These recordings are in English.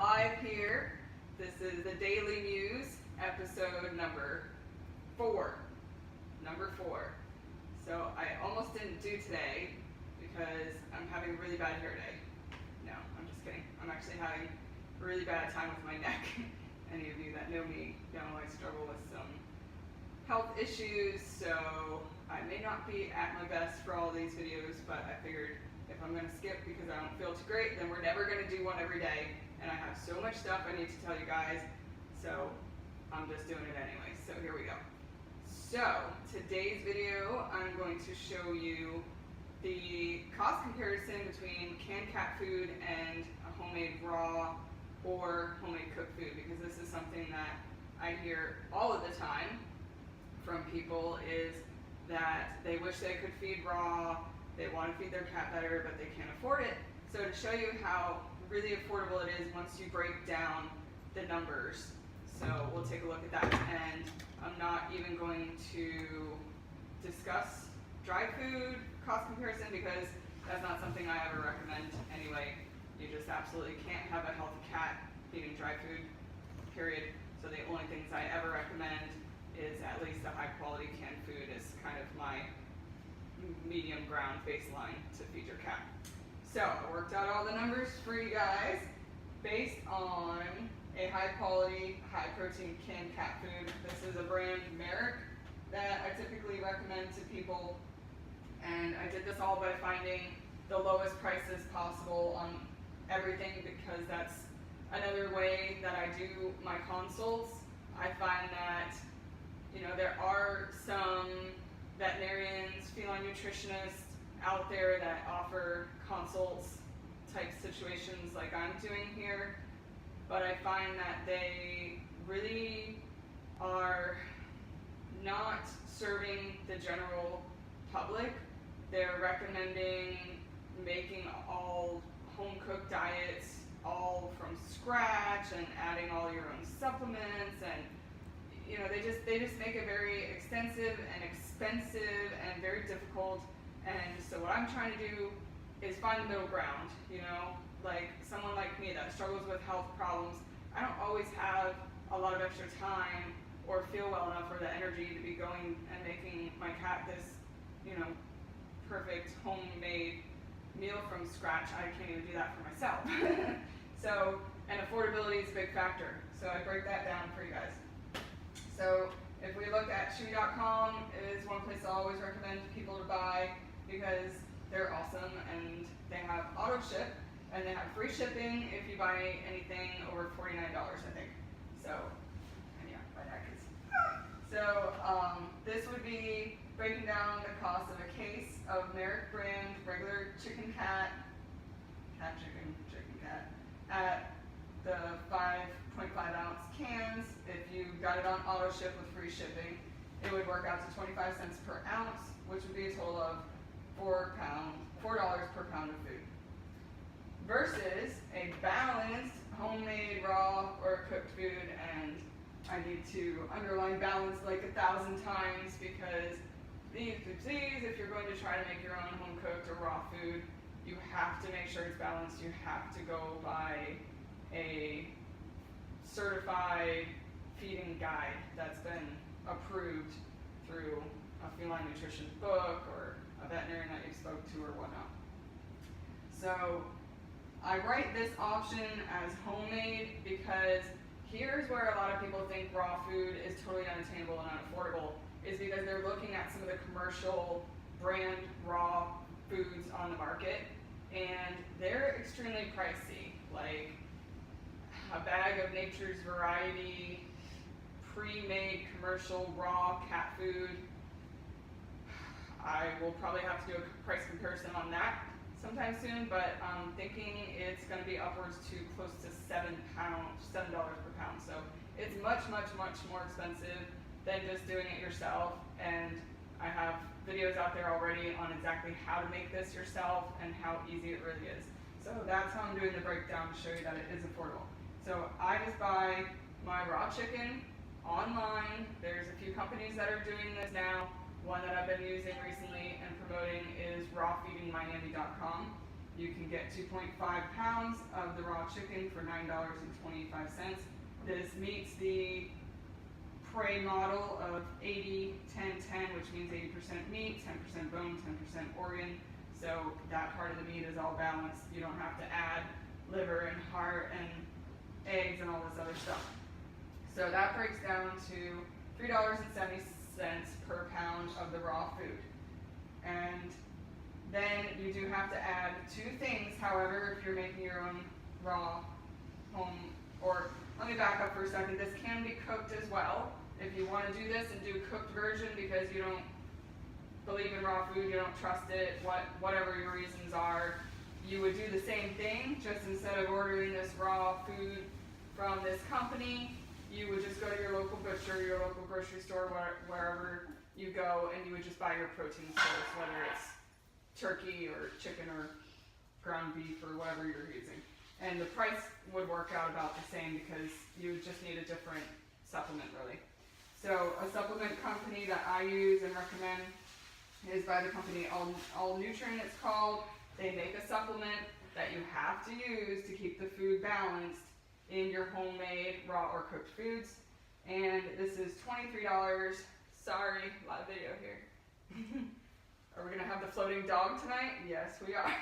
live here. This is the Daily Mews, episode number 4. So I almost didn't do today because I'm having a really bad hair day. No, I'm just kidding. I'm actually having a really bad time with my neck. Any of you that know me know I struggle with some health issues, so I may not be at my best for all these videos, but I figured if I'm going to skip because I don't feel too great, then we're never going to do one every day. And I have so much stuff I need to tell you guys, so I'm just doing it anyway. So here we go. So today's video, I'm going to show you the cost comparison between canned cat food and a homemade raw or homemade cooked food, because this is something that I hear all of the time from people, is that they wish they could feed raw, they want to feed their cat better, but they can't afford it. So to show you how really affordable it is once you break down the numbers. So we'll take a look at that. And I'm not even going to discuss dry food cost comparison because that's not something I ever recommend anyway. You just absolutely can't have a healthy cat eating dry food, period. So the only things I ever recommend is at least a high quality canned food is kind of my medium ground baseline to feed your cat. So I worked out all the numbers for you guys based on a high quality, high protein canned cat food. This is a brand, Merrick, that I typically recommend to people. And I did this all by finding the lowest prices possible on everything, because that's another way that I do my consults. I find that, there are some veterinarians, feline nutritionists out there that offer consults type situations like I'm doing here, but I find that they really are not serving the general public. They're recommending making all home cooked diets all from scratch and adding all your own supplements, and they just make it very extensive and expensive and very difficult. And so what I'm trying to do is find the middle ground, like someone like me that struggles with health problems. I don't always have a lot of extra time or feel well enough or the energy to be going and making my cat this, perfect homemade meal from scratch. I can't even do that for myself. So, and affordability is a big factor. So I break that down for you guys. So if we look at chewy.com, it is one place I always recommend people to buy because they're awesome and they have auto ship and they have free shipping if you buy anything over $49, I think. So, and yeah, my neck is. So this would be breaking down the cost of a case of Merrick brand regular chicken cat at the 5.5 ounce cans. If you got it on auto ship with free shipping, it would work out to 25 cents per ounce, which would be a total of $4 per pound of food. Versus a balanced homemade raw or cooked food, and I need to underline balance like 1,000 times, because please, if you're going to try to make your own home cooked or raw food, you have to make sure it's balanced. You have to go by a certified feeding guide that's been approved through a feline nutrition book or a veterinarian that you spoke to or whatnot. So I write this option as homemade because here's where a lot of people think raw food is totally unattainable and unaffordable, is because they're looking at some of the commercial brand raw foods on the market, and they're extremely pricey. Like a bag of Nature's Variety pre-made commercial raw cat food, I will probably have to do a price comparison on that sometime soon, but I'm thinking it's going to be upwards to close to $7 per pound. So it's much, much, much more expensive than just doing it yourself. And I have videos out there already on exactly how to make this yourself and how easy it really is. So that's how I'm doing the breakdown to show you that it is affordable. So I just buy my raw chicken online. There's a few companies that are doing this now. One that I've been using recently and promoting is rawfeedingmiami.com. You can get 2.5 pounds of the raw chicken for $9.25. This meets the prey model of 80-10-10, which means 80% meat, 10% bone, 10% organ. So that part of the meat is all balanced. You don't have to add liver and heart and eggs and all this other stuff. So that breaks down to $3.70 per pound of the raw food. And then you do have to add two things, however, if you're making your own raw home, or let me back up for a second, this can be cooked as well. If you want to do this and do cooked version because you don't believe in raw food, you don't trust it, whatever your reasons are, you would do the same thing, just instead of ordering this raw food from this company, you would just go to your local butcher, your local grocery store, wherever you go, and you would just buy your protein source, whether it's turkey or chicken or ground beef or whatever you're using. And the price would work out about the same because you just need a different supplement, really. So a supplement company that I use and recommend is by the company All Nutrient, it's called. They make a supplement that you have to use to keep the food balanced in your homemade raw or cooked foods. And this is $23. Sorry, a lot of video here. Are we gonna have the floating dog tonight? Yes, we are.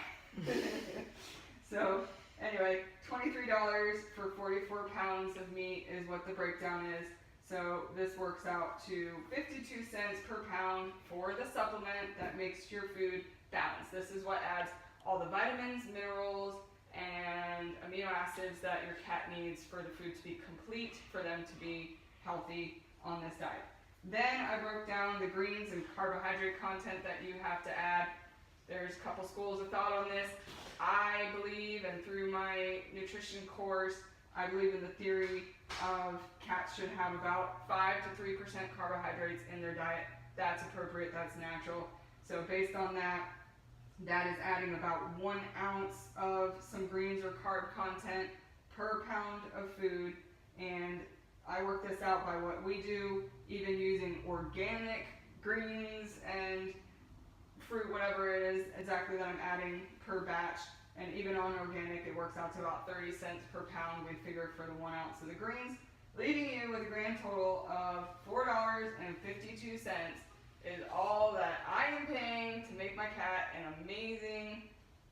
So anyway, $23 for 44 pounds of meat is what the breakdown is. So this works out to 52 cents per pound for the supplement that makes your food balanced. This is what adds all the vitamins, minerals, and amino acids that your cat needs for the food to be complete, for them to be healthy on this diet. Then I broke down the greens and carbohydrate content that you have to add. There's a couple schools of thought on this. I believe, and through my nutrition course, I believe in the theory of cats should have about 5 to 3% carbohydrates in their diet. That's appropriate, that's natural. So based on that, that is adding about 1 ounce of some greens or carb content per pound of food. And I work this out by what we do, even using organic greens and fruit, whatever it is exactly that I'm adding per batch. And even on organic, it works out to about 30 cents per pound, we figure, for the 1 ounce of the greens, leaving you with a grand total of $4.52 is all that I am paying to make my cat an amazing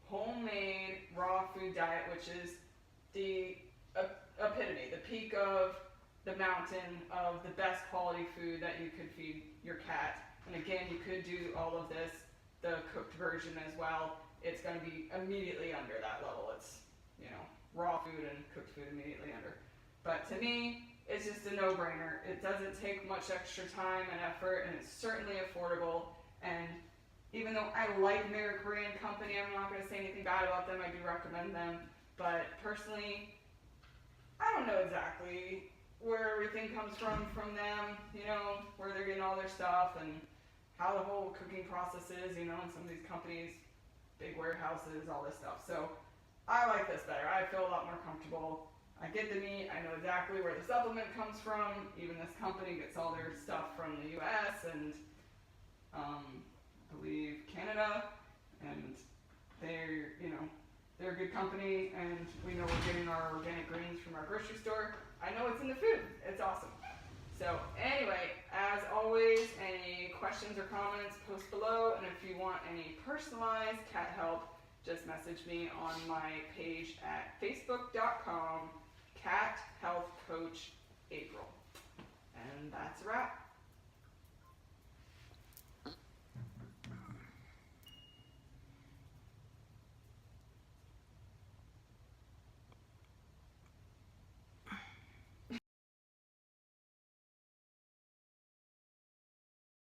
homemade raw food diet, which is the epitome, the peak of the mountain of the best quality food that you could feed your cat. And again, you could do all of this, the cooked version as well. It's going to be immediately under that level. It's, raw food and cooked food immediately under. But to me, it's just a no-brainer. It doesn't take much extra time and effort, and it's certainly affordable. And even though I like Merrick brand company, I'm not going to say anything bad about them. I do recommend them. But personally, I don't know exactly where everything comes from them, where they're getting all their stuff and how the whole cooking process is, in some of these companies, big warehouses, all this stuff. So I like this better. I feel a lot more comfortable. I get the meat. I know exactly where the supplement comes from. Even this company gets all their stuff from the U.S. and I believe Canada, and they're a good company, and we know we're getting our organic greens from our grocery store. I know it's in the food. It's awesome. So anyway, as always, any questions or comments, post below, and if you want any personalized cat help, just message me on my page at facebook.com, Cat Health Coach April. And that's a wrap.